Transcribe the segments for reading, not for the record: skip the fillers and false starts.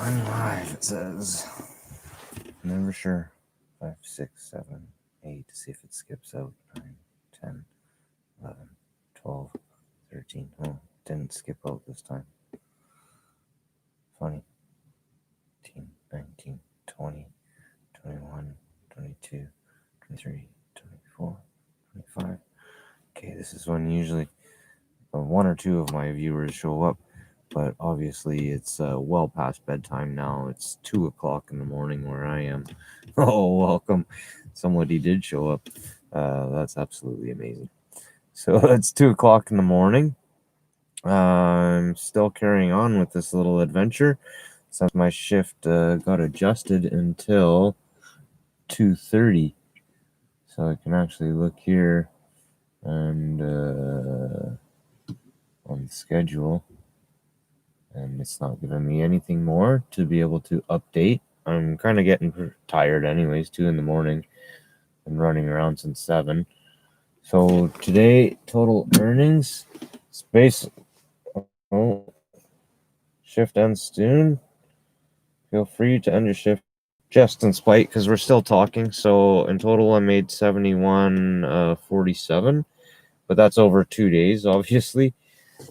I'm live, it says. Never sure. 5, 6, 7, 8 to see if it skips out. 9, 10, 11, 12, 13. Oh, didn't skip out this time. Funny. 18, 19, 20, 21, 22, 23, 24, 25. Okay, this is when usually one or two of my viewers show up. But obviously it's well past bedtime now. It's 2 o'clock in the morning where I am. Oh, welcome. Somebody did show up. That's absolutely amazing. So it's 2 o'clock in the morning. I'm still carrying on with this little adventure since my shift got adjusted until 2:30. So I can actually look here and on the schedule. And it's not giving me anything more to be able to update. I'm kind of getting tired anyways, 2 in the morning and running around since 7. So today, total earnings, space, shift ends soon. Feel free to end your shift just in spite because we're still talking. So in total, I made 71.47, but that's over 2 days, obviously.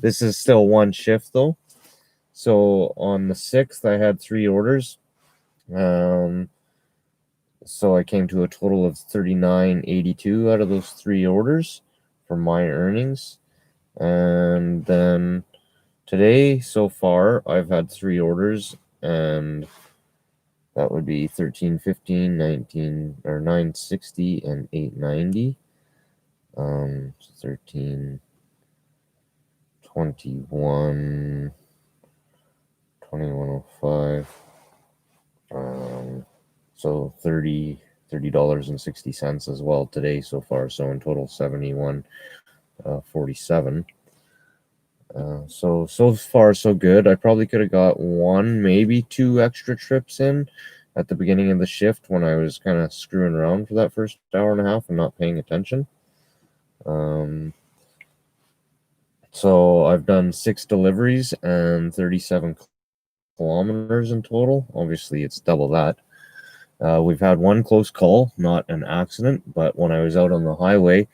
This is still one shift though. So on the 6th, I had 3 orders. So I came to a total of 39.82 out of those 3 orders for my earnings. And then today, so far, I've had 3 orders, and that would be 13.15, 19 or 9.60, and 8.90. 13.21, 21.05. So $30.60 as well today so far. So in total 71.47. So far so good. I probably could have got 1, maybe 2 extra trips in at the beginning of the shift when I was kind of screwing around for that first hour and a half and not paying attention. So I've done 6 deliveries and 37 kilometers in total. Obviously, it's double that. We've had 1 close call, not an accident, but when I was out on the highway,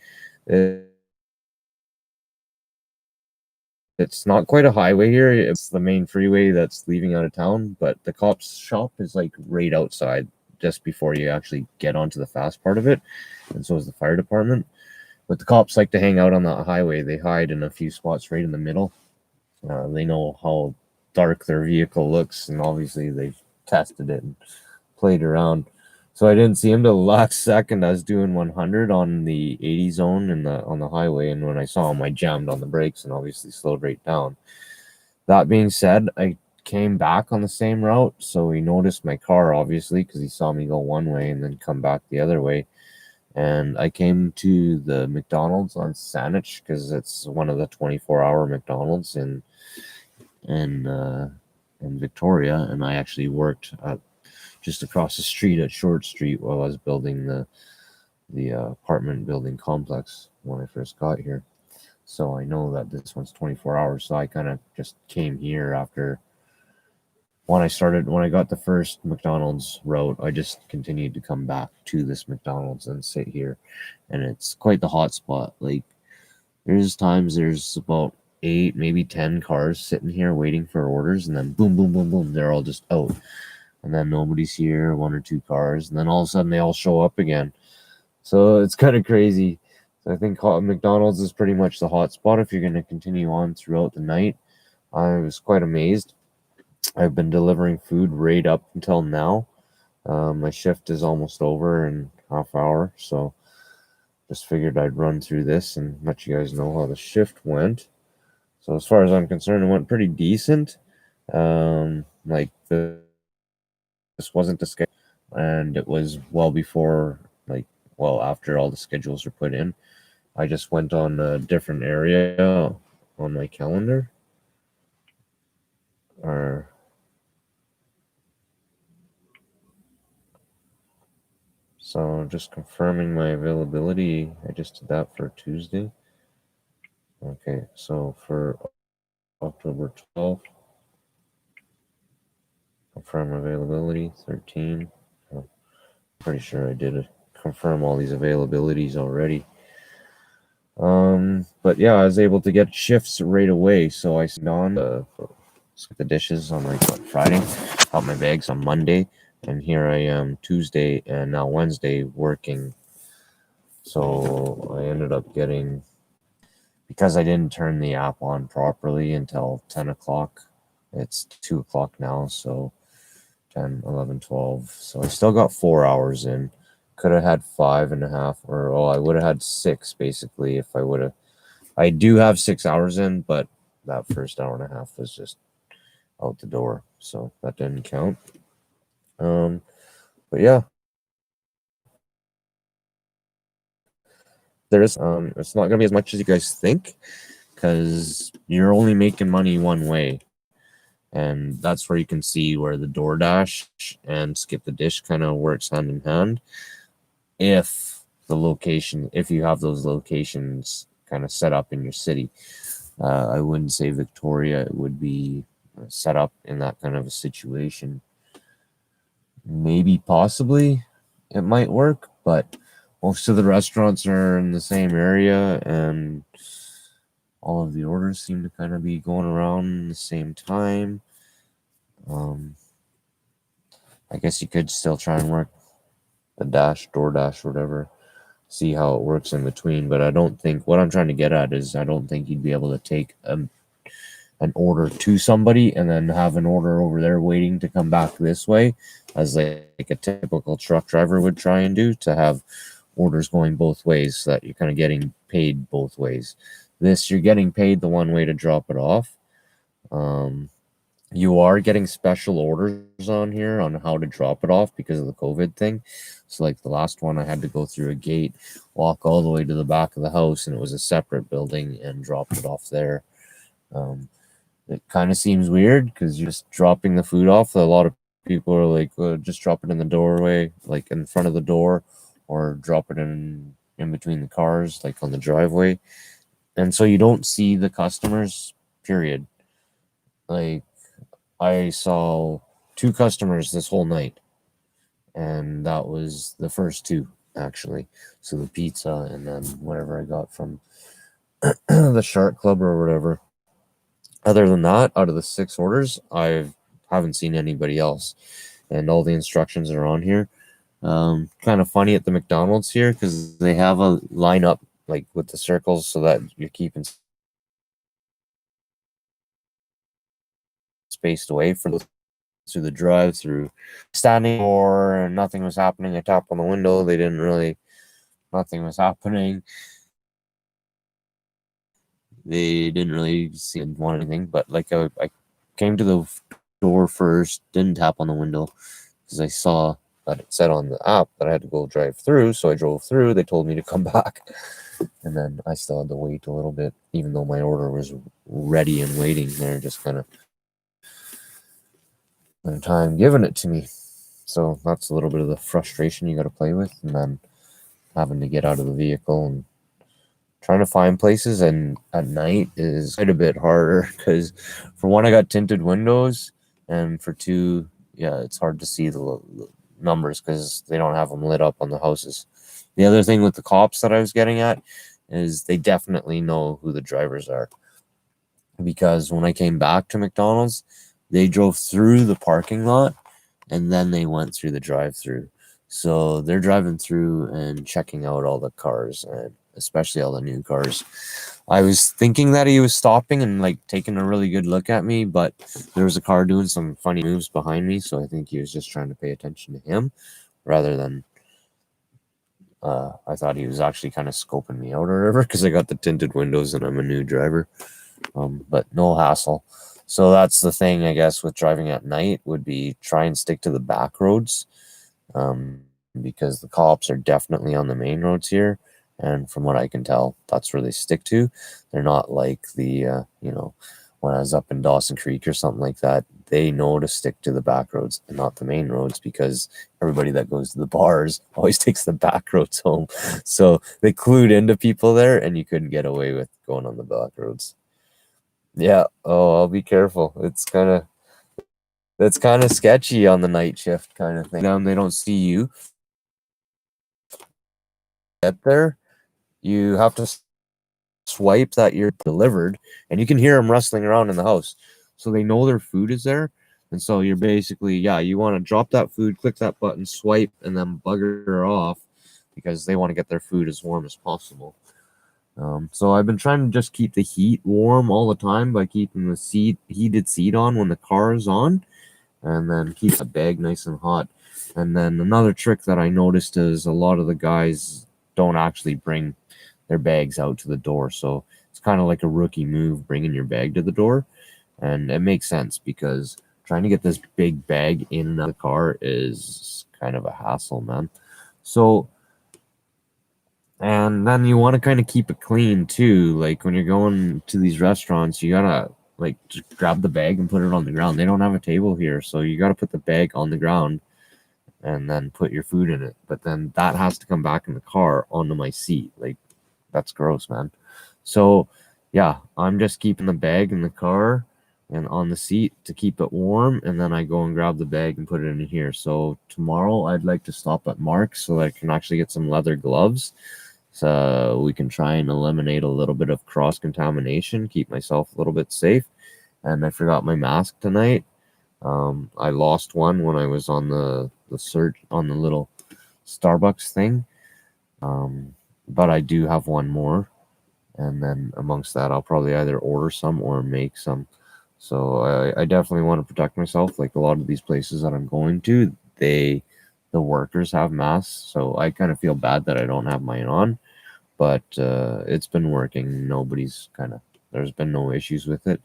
it's not quite a highway here. It's the main freeway that's leaving out of town, but the cop's shop is like right outside just before you actually get onto the fast part of it, and so is the fire department. But the cops like to hang out on the highway. They hide in a few spots right in the middle. They know how dark their vehicle looks, and obviously they've tested it and played around. So I didn't see him till the last second. I was doing 100 on the 80 zone on the highway, and when I saw him, I jammed on the brakes and obviously slowed right down. That being said, I came back on the same route, so he noticed my car obviously because he saw me go one way and then come back the other way. And I came to the McDonald's on Saanich because it's one of the 24-hour McDonald's in Victoria, and I actually worked at just across the street at Short Street while I was building the apartment building complex when I first got here. So I know that this one's 24 hours. So I kind of just came here after when I got the first McDonald's route. I just continued to come back to this McDonald's and sit here, and it's quite the hot spot. Like there's about 8, maybe 10 cars sitting here waiting for orders, and then boom, boom, boom, boom, they're all just out. And then nobody's here, 1 or 2 cars, and then all of a sudden they all show up again. So it's kind of crazy. So I think McDonald's is pretty much the hot spot if you're going to continue on throughout the night. I was quite amazed. I've been delivering food right up until now. My shift is almost over in half hour, so just figured I'd run through this and let you guys know how the shift went. So as far as I'm concerned, it went pretty decent. This wasn't the schedule, and it was well before, after all the schedules were put in. I just went on a different area on my calendar. So just confirming my availability. I just did that for Tuesday. Okay, so for October 12th, confirm availability, 13. I'm pretty sure I did confirm all these availabilities already. But yeah, I was able to get shifts right away, so I signed on the dishes on like Friday, out my bags on Monday, and here I am Tuesday and now Wednesday working. So I ended up getting, because I didn't turn the app on properly until 10 o'clock. It's 2 o'clock now, so 10, 11, 12. So I still got 4 hours in. Could have had 5.5, or I would have had 6 basically if I would have. I do have 6 hours in, but that first hour and a half was just out the door, so that didn't count. But yeah, there is. It's not gonna be as much as you guys think, because you're only making money one way, and that's where you can see where the DoorDash and Skip&Dash kind of works hand in hand. If you have those locations kind of set up in your city, I wouldn't say Victoria would be set up in that kind of a situation. Maybe possibly it might work, but most of the restaurants are in the same area, and all of the orders seem to kind of be going around the same time. I guess you could still try and work the DoorDash, whatever, see how it works in between. But I don't think, what I'm trying to get at is, I don't think you'd be able to take an order to somebody and then have an order over there waiting to come back this way, as like a typical truck driver would try and do, to have orders going both ways, so that you're kind of getting paid both ways. This, you're getting paid the one way to drop it off. You are getting special orders on here on how to drop it off because of the COVID thing. So like the last one, I had to go through a gate, walk all the way to the back of the house, and it was a separate building, and dropped it off there. It kind of seems weird because you're just dropping the food off. A lot of people are like, just drop it in the doorway, like in front of the door, or drop it in between the cars, like on the driveway. And so you don't see the customers, period. Like, I saw 2 customers this whole night, and that was the first 2, actually. So the pizza and then whatever I got from the Shark Club or whatever. Other than that, out of the 6 orders, I haven't seen anybody else, and all the instructions are on here. Kind of funny at the McDonald's here, because they have a line up like with the circles so that you're keeping spaced away for the through the drive-through. Standing or and nothing was happening. I tapped on the window. Nothing was happening. They didn't really want anything, but like I came to the door first, didn't tap on the window because I saw that it said on the app that I had to go drive through. So I drove through. They told me to come back, and then I still had to wait a little bit, even though my order was ready and waiting there, just kind of time giving it to me. So that's a little bit of the frustration you got to play with, and then having to get out of the vehicle and trying to find places and at night is quite a bit harder, because for one, I got tinted windows, and for two, yeah, it's hard to see the numbers because they don't have them lit up on the houses. The other thing with the cops that I was getting at is they definitely know who the drivers are, because when I came back to McDonald's, they drove through the parking lot and then they went through the drive-through. So they're driving through and checking out all the cars, and especially all the new cars. I was thinking that he was stopping and like taking a really good look at me, but there was a car doing some funny moves behind me, so I think he was just trying to pay attention to him rather than I thought he was actually kind of scoping me out or whatever, because I got the tinted windows and I'm a new driver. But no hassle. So that's the thing, I guess, with driving at night, would be try and stick to the back roads, because the cops are definitely on the main roads here. And from what I can tell, that's where they stick to. They're not like the, when I was up in Dawson Creek or something like that, they know to stick to the back roads and not the main roads, because everybody that goes to the bars always takes the back roads home. So they clued into people there, and you couldn't get away with going on the back roads. Yeah. Oh, I'll be careful. It's kind of That's kind of sketchy on the night shift kind of thing. They don't see you. Get there, you have to swipe that you're delivered, and you can hear them rustling around in the house. So they know their food is there. And so you're basically, yeah, you want to drop that food, click that button, swipe, and then bugger off because they want to get their food as warm as possible. So I've been trying to just keep the heat warm all the time by keeping the heated seat on when the car is on, and then keep the bag nice and hot. And then another trick that I noticed is a lot of the guys don't actually bring their bags out to the door. So it's kind of like a rookie move bringing your bag to the door. And it makes sense because trying to get this big bag in and out of the car is kind of a hassle, man. So, and then you want to kind of keep it clean too. Like when you're going to these restaurants, you gotta like just grab the bag and put it on the ground. They don't have a table here, so you gotta put the bag on the ground and then put your food in it. But then that has to come back in the car onto my seat. Like that's gross, man. So yeah, I'm just keeping the bag in the car and on the seat to keep it warm, and then I go and grab the bag and put it in here. So tomorrow I'd like to stop at Mark's so that I can actually get some leather gloves so we can try and eliminate a little bit of cross-contamination, keep myself a little bit safe. And I forgot my mask tonight. I lost one when I was on the search on the little Starbucks thing. But I do have one more. And then amongst that, I'll probably either order some or make some. So I definitely want to protect myself. Like a lot of these places that I'm going to, the workers have masks. So I kind of feel bad that I don't have mine on. But it's been working. There's been no issues with it.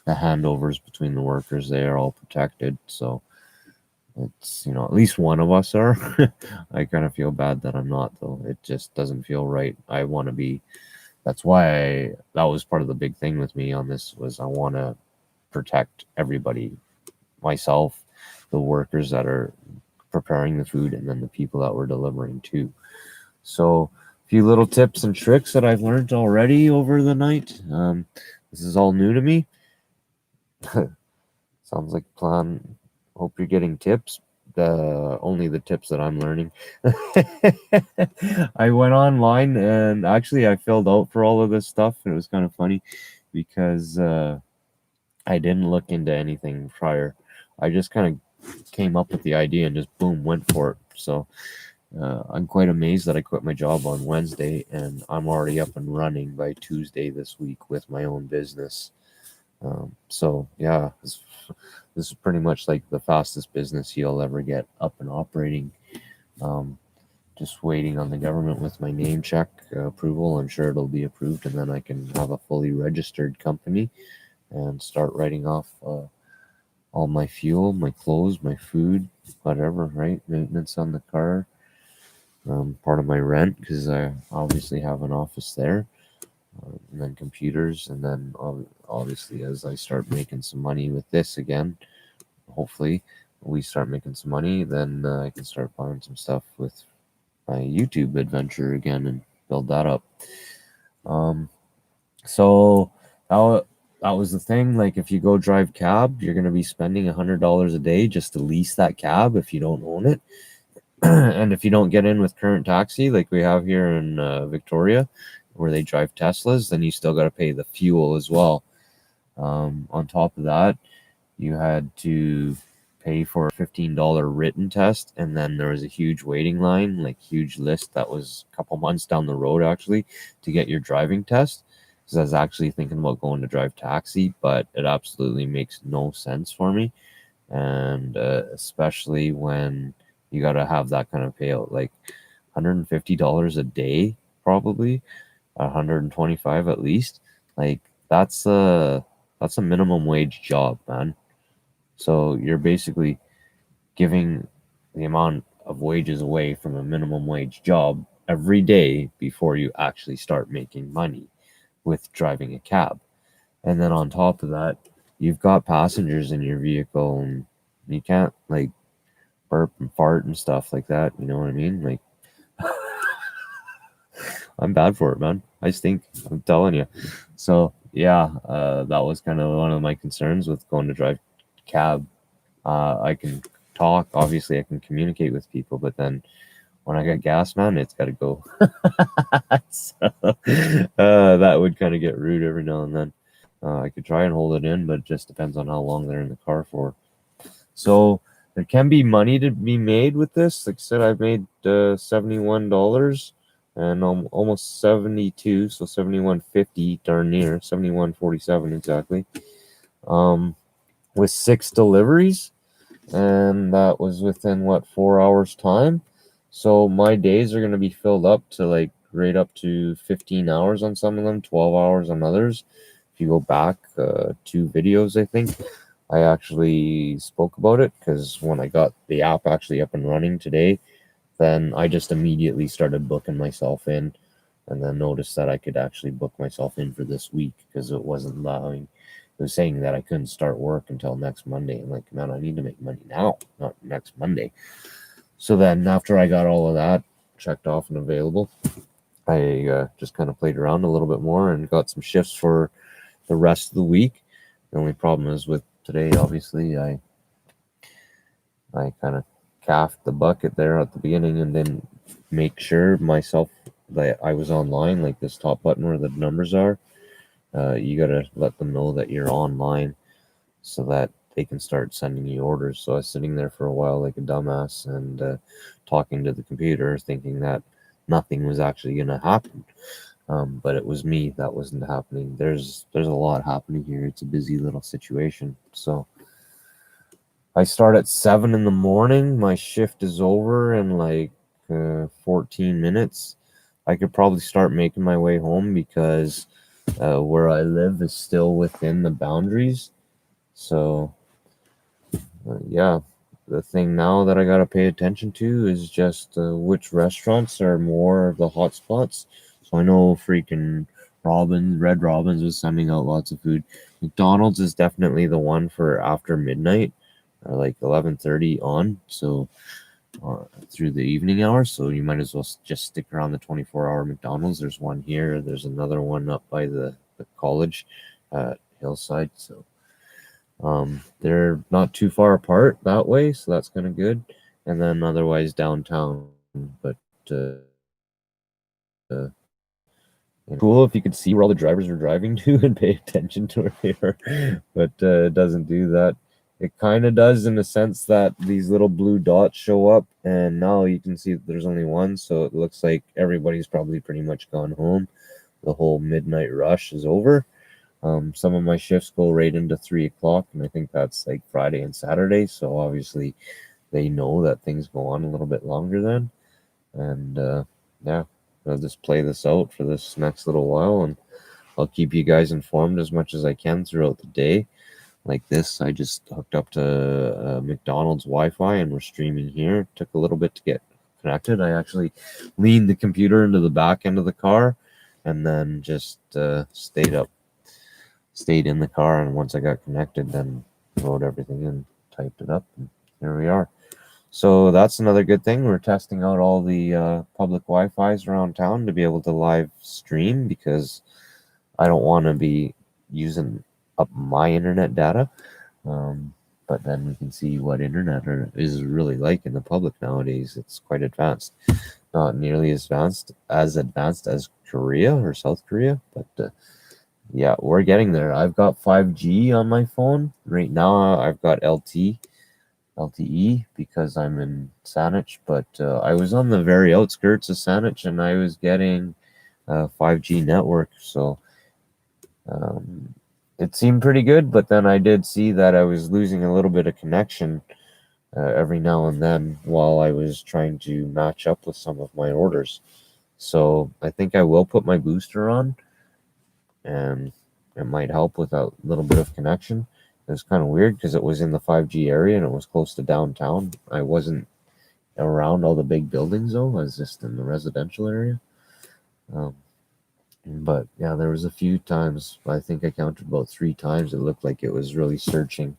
The handovers between the workers, they are all protected. So it's, at least one of us are. I kind of feel bad that I'm not, though. It just doesn't feel right. I want to be. That's why that was part of the big thing with me on this was I want to protect everybody, myself, the workers that are preparing the food, and then the people that we're delivering to. So a few little tips and tricks that I've learned already over the night. This is all new to me. Sounds like a plan. Hope you're getting tips. Only the tips that I'm learning. I went online and actually I filled out for all of this stuff. It was kind of funny because I didn't look into anything prior. I just kind of came up with the idea and just boom, went for it. So I'm quite amazed that I quit my job on Wednesday and I'm already up and running by Tuesday this week with my own business. So yeah, this is pretty much like the fastest business you'll ever get up and operating. Just waiting on the government with my name check approval. I'm sure it'll be approved, and then I can have a fully registered company and start writing off all my fuel, my clothes, my food, whatever, right? Maintenance on the car, part of my rent, because I obviously have an office there, and then computers, and then obviously as I start making some money with this again, hopefully we start making some money, then I can start buying some stuff with my YouTube adventure again and build that up. So that was the thing. Like if you go drive cab, you're gonna be spending $100 a day just to lease that cab if you don't own it. And if you don't get in with current taxi, like we have here in Victoria, where they drive Teslas, then you still got to pay the fuel as well. On top of that, you had to pay for a $15 written test, and then there was a huge waiting line, like huge list that was a couple months down the road actually to get your driving test. Because I was actually thinking about going to drive taxi, but it absolutely makes no sense for me, and especially when you got to have that kind of payout, like $150 a day, probably 125 at least. Like that's a minimum wage job, man. So you're basically giving the amount of wages away from a minimum wage job every day before you actually start making money with driving a cab. And then on top of that, you've got passengers in your vehicle and you can't like burp and fart and stuff like that. You know what I mean? Like, I'm bad for it, man. I stink. I'm telling you. So, yeah, that was kind of one of my concerns with going to drive cab I can talk, obviously I can communicate with people, but then when I got gas, man, it's got to go. So, that would kind of get rude every now and then. I could try and hold it in, but it just depends on how long they're in the car for. So there can be money to be made with this. Like I said, I've made $71 and almost 72, so 71.50, darn near 71.47 exactly. With 6 deliveries, and that was within what, 4 hours time. So my days are going to be filled up to like right up to 15 hours on some of them, 12 hours on others. If you go back 2 videos, I think I actually spoke about it, because when I got the app actually up and running today, then I just immediately started booking myself in, and then noticed that I could actually book myself in for this week, because it wasn't allowing. It was saying that I couldn't start work until next Monday. I'm like, man, I need to make money now, not next Monday. So then after I got all of that checked off and available, I just kind of played around a little bit more and got some shifts for the rest of the week. The only problem is with today, obviously, I kind of calfed the bucket there at the beginning and didn't make sure myself that I was online, like this top button where the numbers are. You got to let them know that you're online so that they can start sending you orders. So I was sitting there for a while like a dumbass and talking to the computer, thinking that nothing was actually going to happen. But it was me that wasn't happening. There's a lot happening here. It's a busy little situation. So I start at 7 in the morning. My shift is over in like 14 minutes. I could probably start making my way home, because where I live is still within the boundaries. So, yeah, the thing now that I got to pay attention to is just which restaurants are more of the hot spots. So I know freaking Red Robin's was sending out lots of food. McDonald's is definitely the one for after midnight, or like 11:30 on. So through the evening hours. So you might as well just stick around the 24-hour McDonald's. There's one here. There's another one up by the college at Hillside. So they're not too far apart that way. So that's kind of good. And then otherwise downtown. But cool if you could see where all the drivers are driving to and pay attention to where they are. But it doesn't do that. It kind of does, in the sense that these little blue dots show up, and now you can see that there's only one, so it looks like everybody's probably pretty much gone home. The whole midnight rush is over. Some of my shifts go right into 3 o'clock, and I think that's like Friday and Saturday, so obviously they know that things go on a little bit longer then. And yeah, I'll just play this out for this next little while, and I'll keep you guys informed as much as I can throughout the day. Like this, I just hooked up to McDonald's Wi-Fi and we're streaming here. It took a little bit to get connected. I actually leaned the computer into the back end of the car and then just stayed in the car. And once I got connected, then wrote everything in, typed it up, and here we are. So that's another good thing. We're testing out all the public Wi-Fis around town to be able to live stream, because I don't want to be using up my internet data. But then we can see what internet is really like in the public nowadays. It's quite advanced. Not nearly as advanced as Korea or South Korea, but yeah, we're getting there. I've got 5G on my phone. Right now I've got LTE because I'm in Saanich, but I was on the very outskirts of Saanich and I was getting 5G network, so it seemed pretty good, but then I did see that I was losing a little bit of connection every now and then while I was trying to match up with some of my orders. So I think I will put my booster on, and it might help with a little bit of connection. It was kind of weird because it was in the 5G area and it was close to downtown. I wasn't around all the big buildings though. I was just in the residential area. But yeah, there was a few times, I think I counted about 3 times, it looked like it was really searching,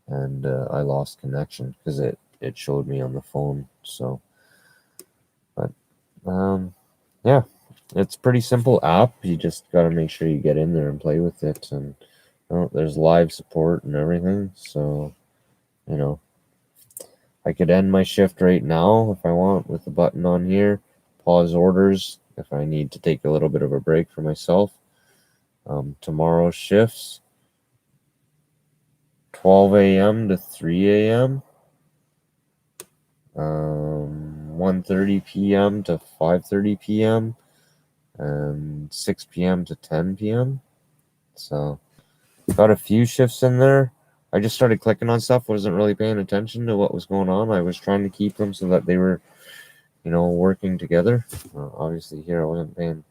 and I lost connection because it showed me on the phone. So, but yeah, it's a pretty simple app. You just got to make sure you get in there and play with it, and there's live support and everything. So you know, I could end my shift right now if I want with the button on here, pause orders if I need to take a little bit of a break for myself. Tomorrow's shifts, 12 a.m. to 3 a.m., 1:30 p.m. to 5:30 p.m., and 6 p.m. to 10 p.m. So got a few shifts in there. I just started clicking on stuff, wasn't really paying attention to what was going on. I was trying to keep them so that they were, working together. Obviously here I wasn't paying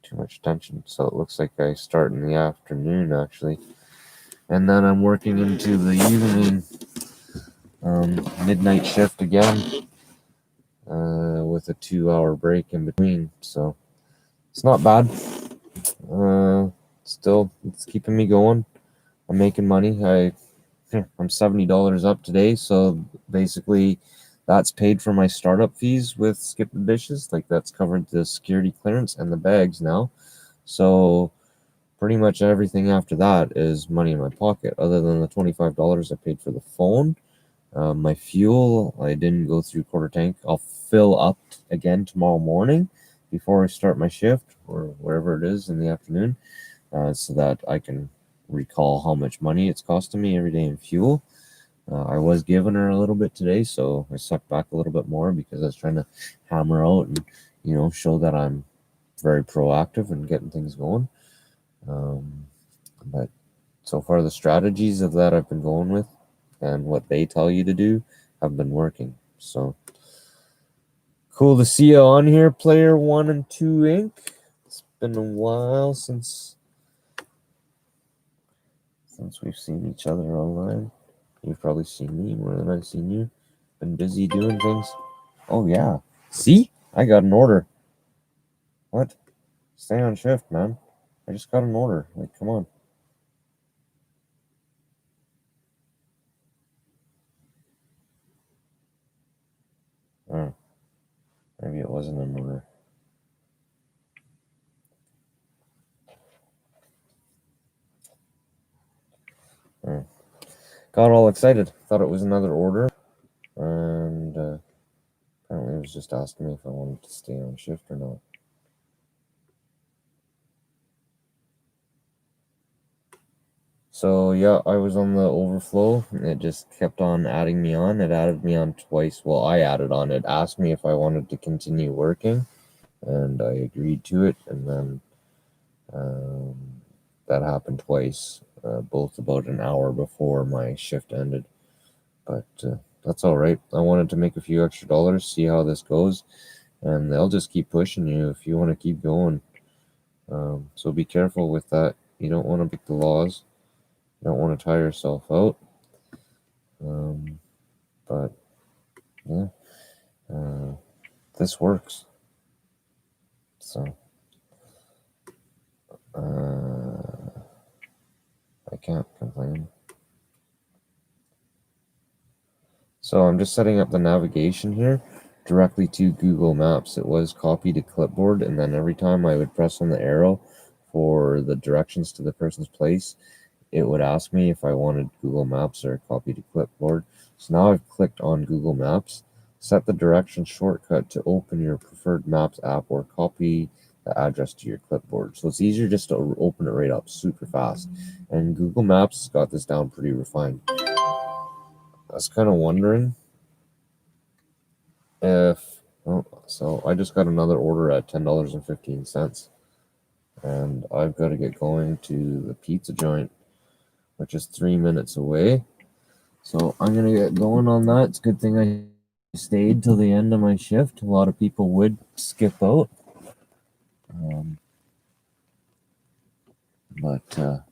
too much attention, so it looks like I start in the afternoon actually. And then I'm working into the evening, midnight shift again, with a 2-hour break in between. So it's not bad. Still, it's keeping me going. I'm making money. I'm $70 up today, so basically that's paid for my startup fees with Skip&Dishes. Like, that's covered the security clearance and the bags now. So pretty much everything after that is money in my pocket, other than the $25 I paid for the phone. My fuel, I didn't go through quarter tank. I'll fill up again tomorrow morning before I start my shift or wherever it is in the afternoon, so that I can recall how much money it's costing me every day in fuel. I was giving her a little bit today, so I sucked back a little bit more because I was trying to hammer out and, show that I'm very proactive and getting things going. But so far, the strategies of that I've been going with and what they tell you to do have been working. So cool to see you on here, Player 1 and 2 Inc. It's been a while since we've seen each other online. You've probably seen me more than I've seen you. Been busy doing things. Oh, yeah. See? I got an order. What? Stay on shift, man. I just got an order. Like, come on. Oh, maybe it wasn't an order. Oh. Got all excited. Thought it was another order. And apparently it was just asking me if I wanted to stay on shift or not. So yeah, I was on the overflow, and it just kept on adding me on. It added me on twice. Well, I added on. It asked me if I wanted to continue working, and I agreed to it. And then that happened twice, both about an hour before my shift ended. But that's all right. I wanted to make a few extra dollars, see how this goes, and they'll just keep pushing you if you want to keep going. So be careful with that. You don't want to break the laws. You don't want to tire yourself out. But yeah, this works. So I can't complain. So I'm just setting up the navigation here directly to Google Maps. It was copied to clipboard, and then every time I would press on the arrow for the directions to the person's place, it would ask me if I wanted Google Maps or copy to clipboard. So now I've clicked on Google Maps. Set the direction shortcut to open your preferred Maps app or copy the address to your clipboard. So it's easier just to open it right up super fast. And Google Maps got this down pretty refined. I was kind of wondering if... Oh, so I just got another order at $10.15. And I've got to get going to the pizza joint, which is 3 minutes away. So I'm going to get going on that. It's a good thing I stayed till the end of my shift. A lot of people would skip out. But I'm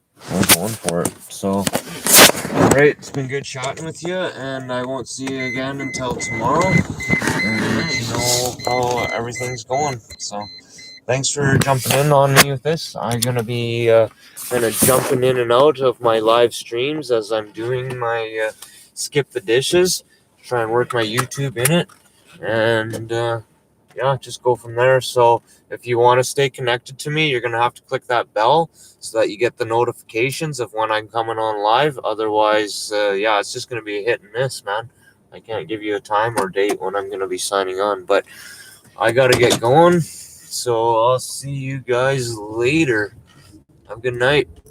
going for it. So, alright, it's been good chatting with you, and I won't see you again until tomorrow. And let you know how everything's going. So, thanks for jumping in on me with this. I'm going to be kind of jumping in and out of my live streams as I'm doing my Skip the Dishes. Try and work my YouTube in it. And yeah, just go from there. So if you want to stay connected to me, you're going to have to click that bell so that you get the notifications of when I'm coming on live. Otherwise, yeah, it's just going to be a hit and miss, man. I can't give you a time or date when I'm going to be signing on, but I got to get going. So I'll see you guys later. Have a good night.